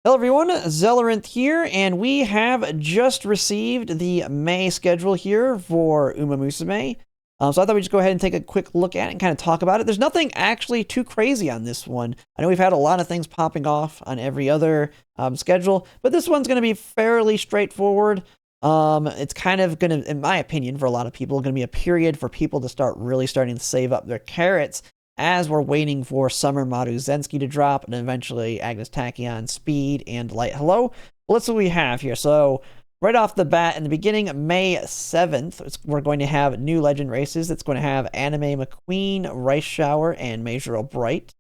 Hello everyone, Zelleranth here, and we have just received the May schedule here for Umamusume. So I thought we'd just go ahead and take a quick look at it and kind of talk about it. There's nothing actually too crazy on this one. I know we've had a lot of things popping off on every other schedule, but this one's going to be fairly straightforward. It's kind of going to, in my opinion, for a lot of people, going to be a period for people to start really starting to save up their carrots as we're waiting for Summer Maruzenski to drop, and eventually Agnes Tachyon, Speed, and Light Hello. Well, let's see what we have here. So, right off the bat, in the beginning, May 7th, we're going to have new Legend races. It's going to have Anime McQueen, Rice Shower, and Major O'Bright.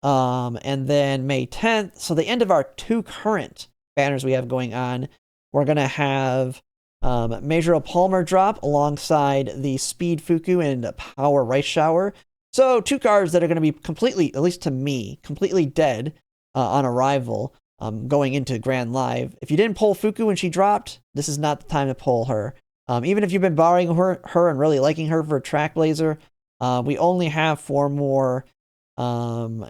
And then May 10th, so the end of our two current banners we have going on, we're going to have Major Palmer drop alongside the Speed Fuku and Power Rice Shower. So, two cards that are going to be completely, at least to me, completely dead on arrival going into Grand Live. If you didn't pull Fuku when she dropped, this is not the time to pull her. Even if you've been borrowing her and really liking her for Track Blazer, we only have 4 more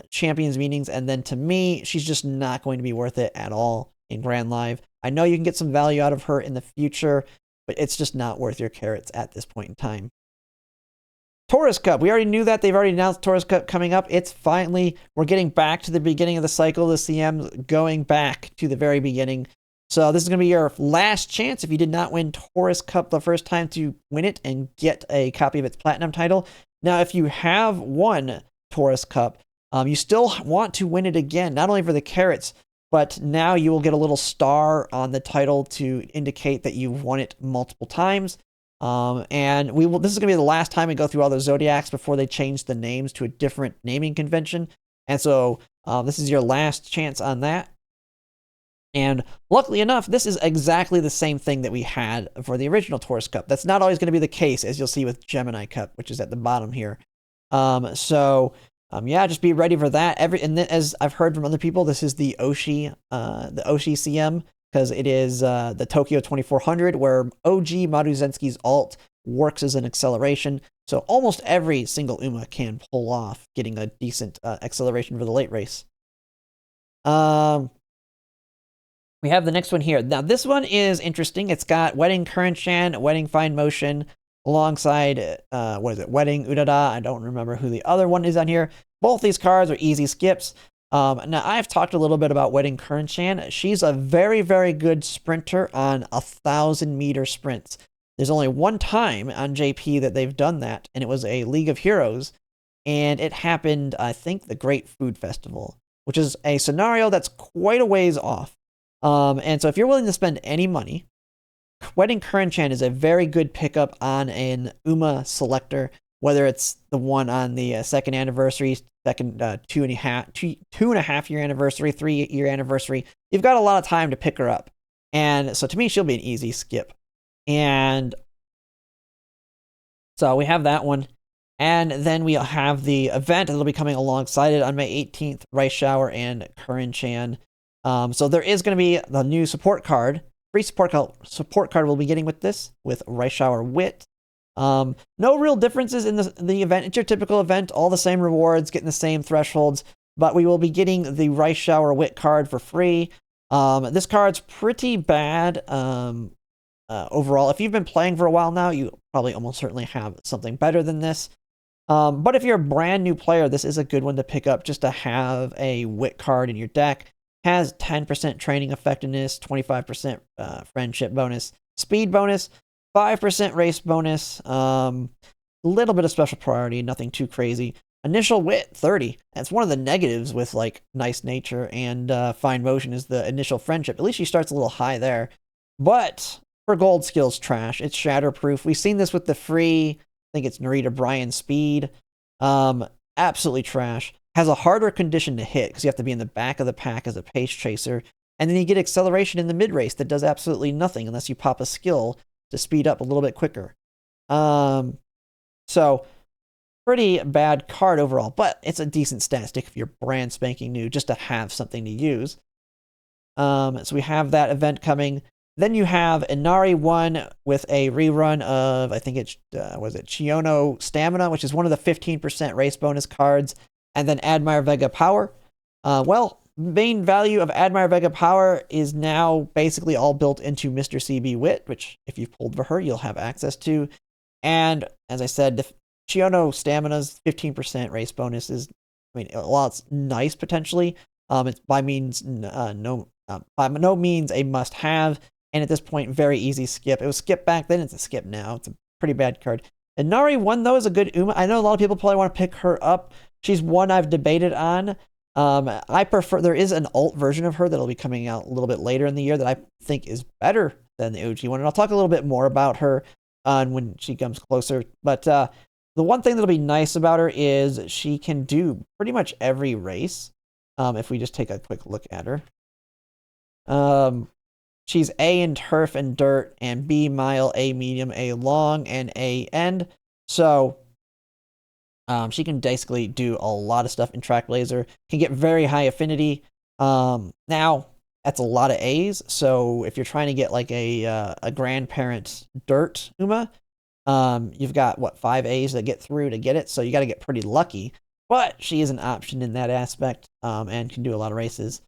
Champions meetings, and then to me, she's just not going to be worth it at all in Grand Live. I know you can get some value out of her in the future, but it's just not worth your carrots at this point in time. Taurus Cup. We already knew that. They've already announced Taurus Cup coming up. It's finally, we're getting back to the beginning of the cycle. The CM's going back to the very beginning. So this is going to be your last chance if you did not win Taurus Cup the first time to win it and get a copy of its Platinum title. Now, if you have won Taurus Cup, you still want to win it again, not only for the carrots, but now you will get a little star on the title to indicate that you've won it multiple times. And this is going to be the last time we go through all those Zodiacs before they change the names to a different naming convention. And so, this is your last chance on that. And luckily enough, this is exactly the same thing that we had for the original Taurus Cup. That's not always going to be the case, as you'll see with Gemini Cup, which is at the bottom here. Yeah, just be ready for that. As I've heard from other people, this is the Oshi CM. Because it is the Tokyo 2400, where OG Maruzenski's alt works as an acceleration. So almost every single Uma can pull off getting a decent acceleration for the late race. We have the next one here. Now, this one is interesting. It's got Wedding Current-chan, Wedding Fine Motion, alongside, Wedding Urara. I don't remember who the other one is on here. Both these cards are easy skips. Now, I've talked a little bit about Wedding Current-chan. She's a very, very good sprinter on 1,000-meter sprints. There's only one time on JP that they've done that, and it was a League of Heroes, and it happened, I think, the Great Food Festival, which is a scenario that's quite a ways off. And so if you're willing to spend any money, Wedding Current-chan is a very good pickup on an Uma selector, whether it's the one on the second anniversary, second 2.5 year anniversary, 3-year anniversary. You've got a lot of time to pick her up. And so to me, she'll be an easy skip. And so we have that one. And then we'll have the event that'll be coming alongside it on May 18th, Rice Shower and Current-chan. So there is going to be the new support card. Free support card we'll be getting with this, with Rice Shower Wit. No real differences in the event. It's your typical event, all the same rewards, getting the same thresholds, but we will be getting the Rice Shower Wit card for free. This card's pretty bad overall. If you've been playing for a while now, you probably almost certainly have something better than this. But if you're a brand new player, this is a good one to pick up just to have a Wit card in your deck. Has 10% training effectiveness, 25% friendship bonus, speed bonus, 5% race bonus, a little bit of special priority, nothing too crazy. Initial wit, 30. That's one of the negatives with like nice nature and fine motion is the initial friendship. At least she starts a little high there. But for gold skills, trash. It's shatterproof. We've seen this with the free, I think it's Narita Bryan speed. Absolutely trash. Has a harder condition to hit because you have to be in the back of the pack as a pace chaser. And then you get acceleration in the mid race that does absolutely nothing unless you pop a skill to speed up a little bit quicker. So pretty bad card overall, but it's a decent stat stick if you're brand spanking new just to have something to use. So we have that event coming. Then you have Inari One with a rerun of, I think it's, Chiono Stamina, which is one of the 15% race bonus cards. And then Admire Vega Power. Well, main value of Admire Vega Power is now basically all built into Mr. CB Wit, which if you've pulled for her, you'll have access to. And as I said, the Chiono Stamina's 15% race bonus is, I mean, while it's nice potentially, it's by no means a must-have. And at this point, very easy skip. It was skip back then, it's a skip now. It's a pretty bad card. Inari One, though, is a good Uma. I know a lot of people probably want to pick her up. She's one I've debated on. I prefer, there is an alt version of her that'll be coming out a little bit later in the year that I think is better than the OG one. And I'll talk a little bit more about her when she comes closer. But the one thing that'll be nice about her is she can do pretty much every race. If we just take a quick look at her. She's A in turf and dirt, and B mile, A medium, A long, and A end. So she can basically do a lot of stuff in track blazer. Can get very high affinity. Now that's a lot of A's. So if you're trying to get like a grandparent dirt Uma, you've got what 5 A's to get through to get it. So you got to get pretty lucky. But she is an option in that aspect, and can do a lot of races.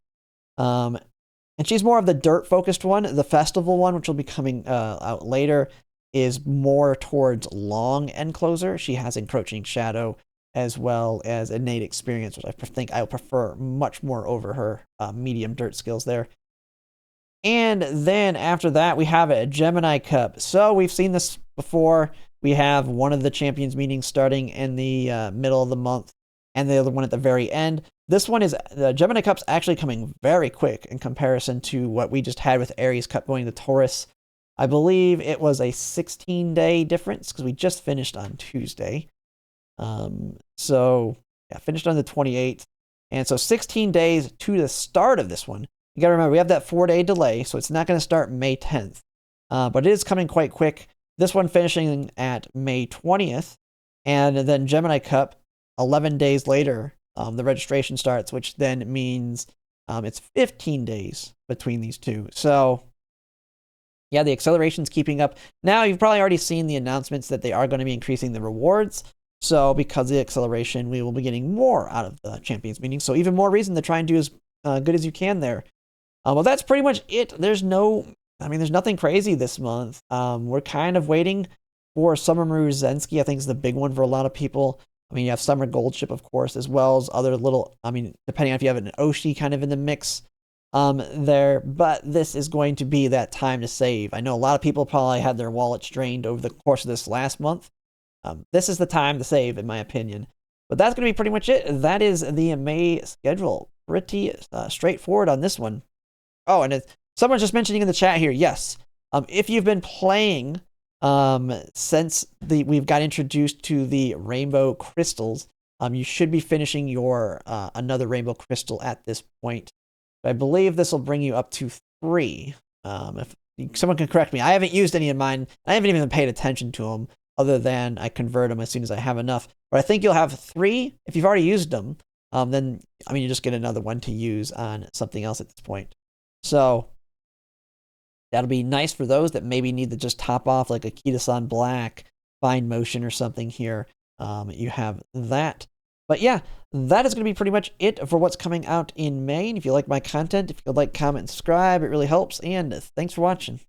And she's more of the dirt-focused one. The festival one, which will be coming out later, is more towards long end closer. She has encroaching shadow as well as innate experience, which I think I'll prefer much more over her medium dirt skills there. And then after that, we have a Gemini Cup. So we've seen this before. We have one of the champions meetings starting in the middle of the month, and the other one at the very end. This one is, the Gemini Cup's actually coming very quick in comparison to what we just had with Aries Cup going to Taurus. I believe it was a 16-day difference because we just finished on Tuesday. So, yeah, finished on the 28th. And so 16 days to the start of this one. You got to remember, we have that 4-day delay, so it's not going to start May 10th. But it is coming quite quick. This one finishing at May 20th. And then Gemini Cup, 11 days later, the registration starts, which then means it's 15 days between these two. So, yeah, the acceleration's keeping up. Now, you've probably already seen the announcements that they are going to be increasing the rewards. So, because of the acceleration, we will be getting more out of the Champions meeting. So, even more reason to try and do as good as you can there. Well, that's pretty much it. There's nothing crazy this month. We're kind of waiting for Summer Zensky. I think is the big one for a lot of people. I mean, you have Summer Goldship, of course, as well as other little, depending on if you have an Oshi kind of in the mix there. But this is going to be that time to save. I know a lot of people probably had their wallets drained over the course of this last month. This is the time to save, in my opinion. But that's going to be pretty much it. That is the May schedule. Pretty straightforward on this one. Oh, and someone's just mentioning in the chat here, yes. If you've been playing since we've got introduced to the rainbow crystals, you should be finishing your another rainbow crystal at this point. I believe this will bring you up to 3. If someone can correct me, I haven't used any of mine. I haven't even paid attention to them, other than I convert them as soon as I have enough. But I think you'll have 3 if you've already used them. Then you just get another one to use on something else at this point. So that'll be nice for those that maybe need to just top off like a Kita-san Black, Fine Motion or something here. You have that. But yeah, that is going to be pretty much it for what's coming out in May. And if you like my content, if you could like, comment, and subscribe, it really helps. And thanks for watching.